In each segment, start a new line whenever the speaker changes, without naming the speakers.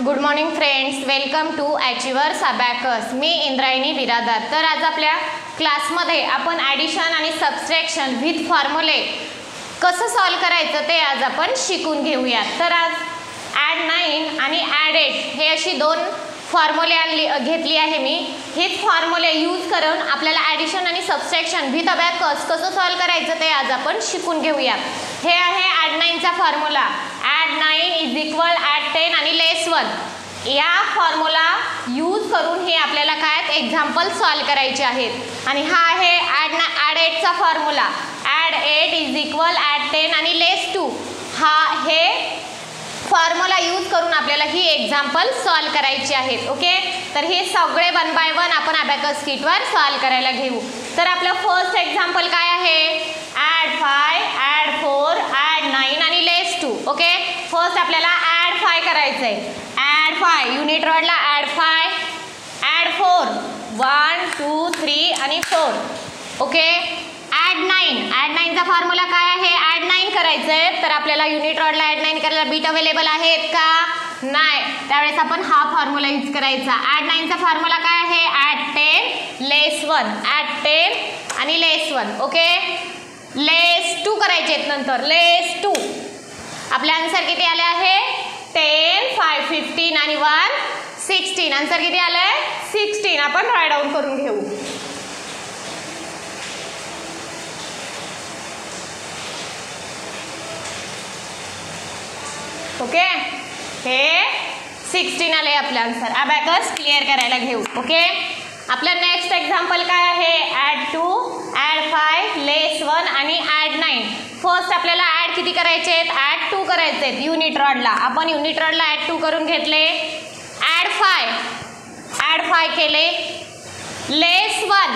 Good morning friends, welcome to achievers abacus. मी इंद्रायणी बिरादार. तर आज आपल्या क्लासमध्ये आपण ॲडिशन आणि सबट्रॅक्शन विथ फॉर्म्युले कसं सॉल्व करायचं ते आज आपण शिकून घेऊयात. तर आज ॲड 9 आणि ॲड 8 हे अशी दोन फॉर्म्युले घेतली आहे मी. हेच फॉर्म्युले यूज करून आपल्याला ॲडिशन आणि सबट्रॅक्शन विथ अबॅकस कसं सॉल्व करायचं ते आज आपण शिकून घेऊयात. हे आहे ॲड 9चा formula. Add 9 is equal add 10 आणि लेस 1. या फॉर्म्युला यूज करून हे आपल्याला काय एक्झाम्पल सॉल्व करायचे आहेत. आणि हा आहे ॲड 8चा formula. Add 8 is equal add 10 आणि लेस 2. हे फॉर्म्युला यूज करून आपल्याला ही एक्झाम्पल सॉल्व करायची आहेत. ओके, तर हे सगळे 1 बाय 1 आपण अबॅकस किटवर सॉल्व करायला घेऊ. तर आपलं फर्स्ट एक्झाम्पल काय आहे? ॲड 5, ॲड 4, ॲड 9 आणि लेस 2. ओके, फर्स्ट आपल्याला ॲड 5 करायचं आहे. ॲड 5 युनिट रॉडला ॲड 5, ॲड 4 1 2 3 आणि 4. ओके, ॲड 9चा फॉर्म्युला काय आहे? ॲड 9 करायचं आहे. तर आपल्याला युनिट रॉडला ॲड 9 करायला बीट अवेलेबल आहेत का? नाही. त्यावेळेस आपण हा फॉर्म्युला यूज करायचा. ॲड 9चा फॉर्म्युला काय आहे? Add 10 less 1. ॲड 10 आणि लेस 1. ओके, लेस 2 करायचे आहेत नंतर. लेस 2. आपले आन्सर किती आले आहे? 10 5 15 आणि 1 16. आन्सर किती आलं आहे? 16. आपण राईट डाऊन करून घेऊ. ओके, हे 16 आले आपले आन्सर. अबॅकस क्लिअर करायला घेऊ. ओके, आपलं नेक्स्ट एक्झाम्पल काय आहे? ॲड 2, ॲड 5, लेस 1 आणि ॲड 9. फर्स्ट आपल्याला ॲड किती करायचे आहेत? ॲड 2 करायचे आहेत युनिट रॉडला. आपण युनिट रॉडला ॲड 2 करून घेतले. ॲड 5 केले. लेस 1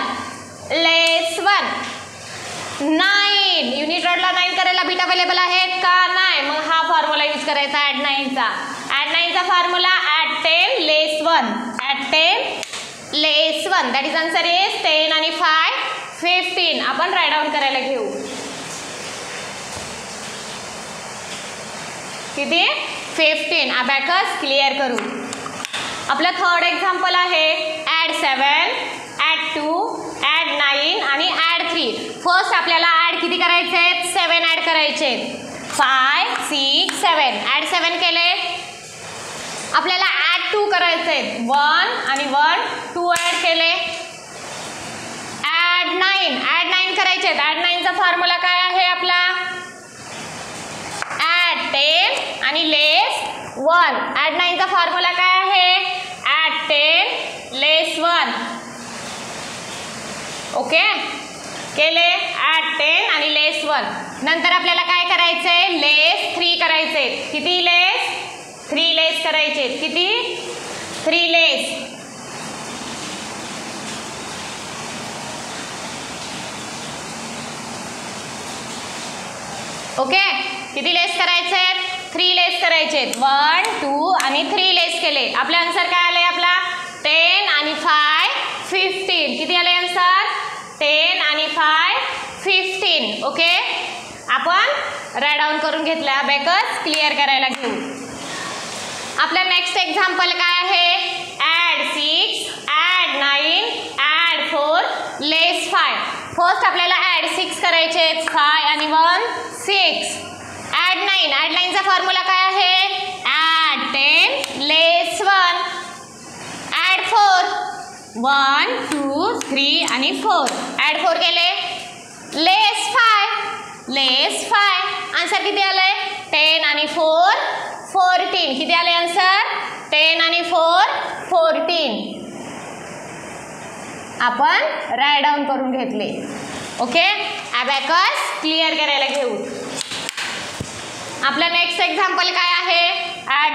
9 युनिट रॉडला 9 करायला बीट अवेलेबल आहेत का? नाही. मग हा फॉर्म्युला यूज करायचा ॲड 9चा. ॲड 9चा formula add 10 less 1. Add 10 less 1. That is answer is 10 आणि 5 15. आपण राईट डाऊन करायला घेऊ. किती? 15. अबॅकस क्लिअर करू. आपलं थर्ड एक्झाम्पल आहे ॲड 7, ॲड 2, ॲड 9 आणि ॲड 3. फर्स्ट आपल्याला ॲड किती करायचे आहेत? 7 ॲड करायचे आहेत. 5 6 7. ॲड 7 केले. आपल्याला ॲड 2 करायचे आहेत. 1 आणि 1 2 ॲड केले. ॲड 9 करायचे आहेत. ॲड 9चा फॉर्म्युला काय आहे आपला? ॲड 10 आणि लेस 1. ॲड 9चा फॉर्म्युला काय आहे? Add 10 less 1. ओके, केले. ॲड 10 आणि लेस 1. नंतर आपल्याला काय करायचंय? लेस 3 करायचे. किती लेस? 3 लेस करायचे. किती? 3 लेस. ओके, किती लेस करायचे? 3 लेस करायचे. 1 2 आणि 3 लेस केले. आपले आन्सर काय आले? आपला 10 आणि 5 15. किती आले आन्सर? 10 आणि 5 15. ओके, आपण राईट डाऊन करून घेतलं. अबॅकस क्लिअर करायला घेऊ. आपलं नेक्स्ट एक्झाम्पल काय आहे? ॲड 6, ॲड 9, ॲड 4, लेस 5. फर्स्ट आपल्याला ॲड 6 करायचे. 5 आणि 1 6. ॲड 9चा फॉर्म्युला काय आहे? Add 10 less 1. ॲड 4 1 2 3 आणि 4. ॲड 4 केले. लेस 5. आन्सर किती आले? 10 आणि 4 14. किती आले आन्सर? 10 आणि 4 14. आपण राईट डाऊन करून घेतले. ओके, अबॅकस क्लिअर करायला घेऊ. आपलं नेक्स्ट एक्झाम्पल काय आहे? ॲड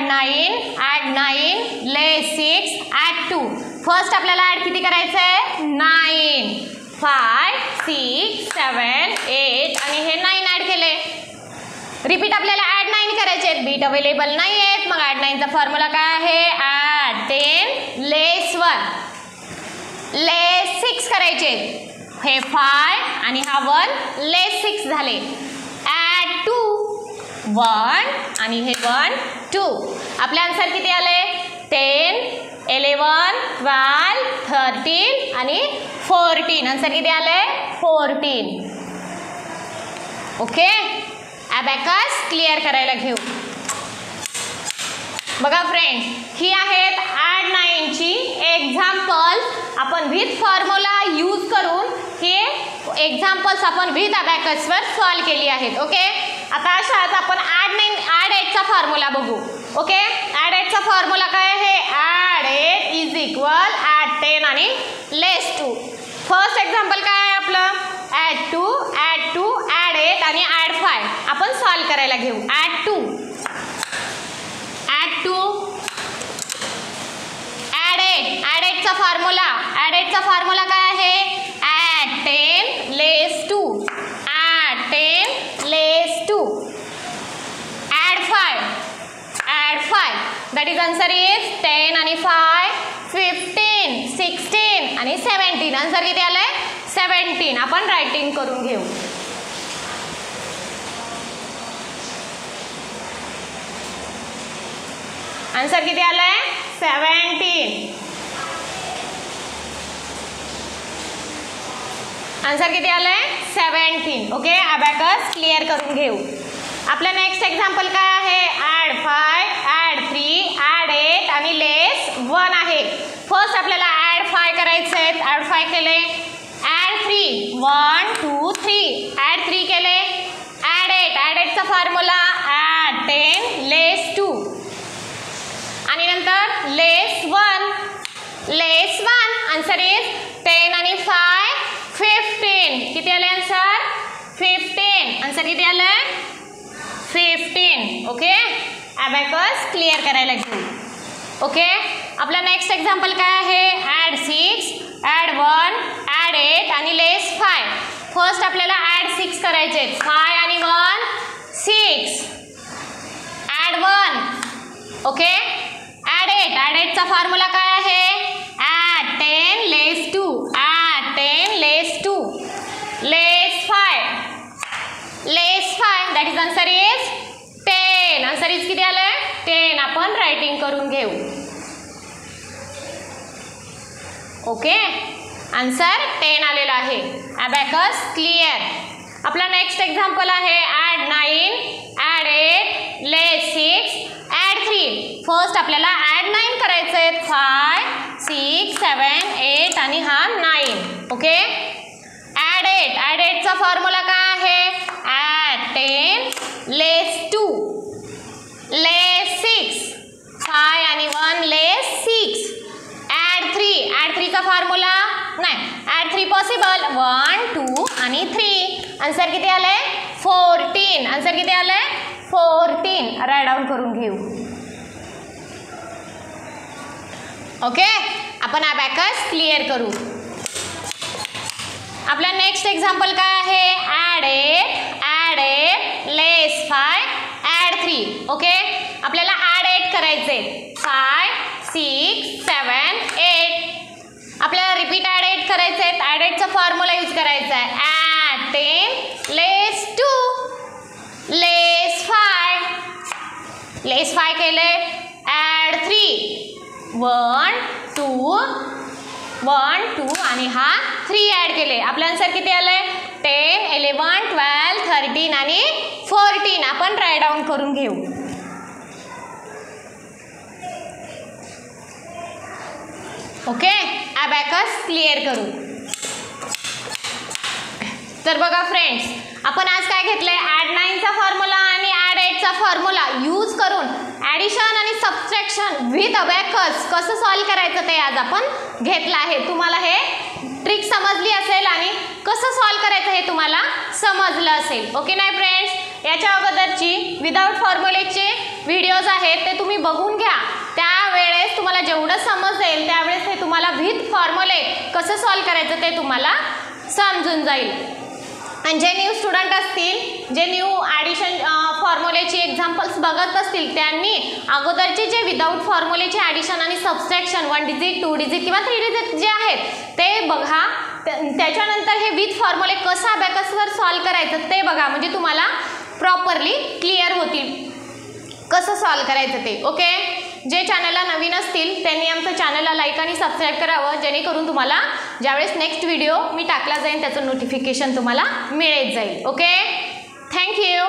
9 लेस 6, ॲड 2. फर्स्ट आपल्याला ॲड किती करायचं आहे? 9 5 6 7 8 आणि हे 9 ॲड केले. रिपीट आपल्याला ॲड 9 करायचे आहेत. बीट अवेलेबल नाही आहेत. मग ॲड 9चा फॉर्म्युला काय आहे? ॲड 10 लेस 1 लेस 6 करायचे. हे 5 आणि हा 1 लेस 6 झाले. ॲड 2 1 आणि हे 1 2. आपले आन्सर किती आले? 10, 11, 12, 13 आणि 14. आन्सर किती आलंय 14. ओके, अबॅकस क्लिअर करायला घेऊ. बघा फ्रेंड्स, ही आहेत ॲड 9ची एक्झाम्पल्स. आपण विथ फॉर्म्युला यूज करून हे एक्झाम्पल्स आपण विथ अबॅकसवर सॉल्व केली आहेत. ओके, आता अशाच आपण ॲड 8चा फॉर्म्युला बघू. ओके, ॲड 8चा फॉर्म्युला काय आहे? ॲड 8 इज इक्वल ॲड 10 आणि लेस 2. फर्स्ट एक्झाम्पल काय आहे आपलं? ॲड 2, ॲड 8 आणि ॲड 5. आपण सॉल्व करायला घेऊ. ॲड 2, ॲड 8चा फॉर्म्युला काय आहे? Add 10 less 2, add 10 less 2, add 5. That is answer is 10 आणि 5, 15, 16 आणि 17. आन्सर किती आलंय 17. आपण रायटिंग करून घेऊ. आन्सर किती आलंय 17. आन्सर किती आलंय 17. ओके, अबॅकस क्लिअर करून घेऊ. आपलं नेक्स्ट एक्झाम्पल काय आहे? ॲड 5, ॲड 3, ॲड 8 आणि लेस 1 आहे. फर्स्ट आपल्याला ॲड 5 करायचं आहे. ॲड 5 केले. ॲड 3, 1, 2, 3. ॲड 3 केले. ॲड 8चा फॉर्म्युला ॲड 10 लेस 2 आणि नंतर लेस 1. आन्सर इज 10 आणि 5, 15. किती आले आन्सर 15. आन्सर किती आलंय 15. ओके, अबॅकस क्लिअर करायला घेऊ. ओके, आपला नेक्स्ट एक्झाम्पल काय आहे? ॲड 6, ॲड 1, ॲड 8 आणि लेस 5. फर्स्ट आपल्याला ॲड 6 करायचे. 5 आणि 1, 6. ॲड 1. ओके, ॲड 8चा फॉर्म्युला काय आहे? Add 10 less 2, add 10 less 2, less 5. That is answer is 10. Answer is किती आलंय 10. आपण रायटिंग करून घेऊ. ओके, आन्सर 10 आलेला आहे. Abacus clear. आपला नेक्स्ट एक्झाम्पल आहे ॲड 9, ॲड 8 लेस 6, ॲड 3. फर्स्ट आपल्याला ॲड 9 करायचं आहे. 5, 6, 7, 8 आणि हा 9. ओके, ॲड 8चा फॉर्म्युला काय आहे? ॲड 10 लेस 2, लेस 6. 5 आणि 1 लेस 6. ॲड 3चा फॉर्म्युला नाही. Add 3 possible. 1, 2 आणि 3. आन्सर किती आलंय 14. आन्सर किती आलंय 14. राईट डाऊन करून घेऊ. ओके, आपण अबॅकस क्लिअर करू. आपला नेक्स्ट एक्झाम्पल काय आहे? ॲड 8 लेस 5, ॲड 3. ओके, आपल्याला ॲड 8 करायचे. 5, 6, 7, 8. आपल्याला रिपीट ॲड 8 करायचे आहेत. ॲड 8चा फॉर्म्युला यूज करायचा आहे. Add 10 less 2, less 5. लेस 5 केले. ॲड 3, 1, 2 आणि हा 3 ॲड केले. आपलं आन्सर किती आलंय 10, 11, 12, 13 आणि 14. आपण राईट डाऊन करून घेऊ. ओके, अबॅकस क्लिअर करू. तर बघा फ्रेंड्स, आपण आज काय घेतलंय? ॲड 9चा फॉर्म्युला आणि ॲड 8चा फॉर्म्युला यूज करून ॲडिशन आणि सबट्रॅक्शन विथ अबॅकस कसं सॉल्व करायचं ते आज आपण घेतलं आहे. तुम्हाला हे ट्रिक समजली असेल आणि कसं सॉल्व करायचं हे तुम्हाला समजलं असेल. ओके नाही फ्रेंड्स, याच्या अगोदरची विदाउट फॉर्म्युलेचे व्हिडिओज आहेत ते तुम्ही बघून घ्या. त्यावेळेस तुम्हाला जेवढं समजेल त्यावेळेस हे तुम्हाला विथ फॉर्म्युले कसं सॉल्व करायचं ते तुम्हाला समजून जाईल. आणि जे न्यू स्टुडंट असतील, जे न्यू ॲडिशन फॉर्म्युलेची एक्झाम्पल्स बघत असतील, त्यांनी अगोदरचे जे विदाउट फॉर्म्युलेचे ॲडिशन आणि सबट्रॅक्शन 1 डिजिट 2 डिजिट किंवा 3 डिजिट जे आहेत ते बघा. त्याच्यानंतर हे विथ फॉर्म्युले कसं अबॅकसवर सॉल्व करायचं ते बघा, म्हणजे तुम्हाला प्रॉपरली क्लिअर होतील कसं सॉल्व करायचं ते. ओके. जे चॅनलला नवीन असतील त्यांनी आमचं चॅनलला लाईक आणि सबस्क्राईब करावं, जेणेकरून तुम्हाला ज्यावेळेस नेक्स्ट व्हिडिओ मी टाकला जाईल त्याचं नोटिफिकेशन तुम्हाला मिळत जाईल. Okay, thank you.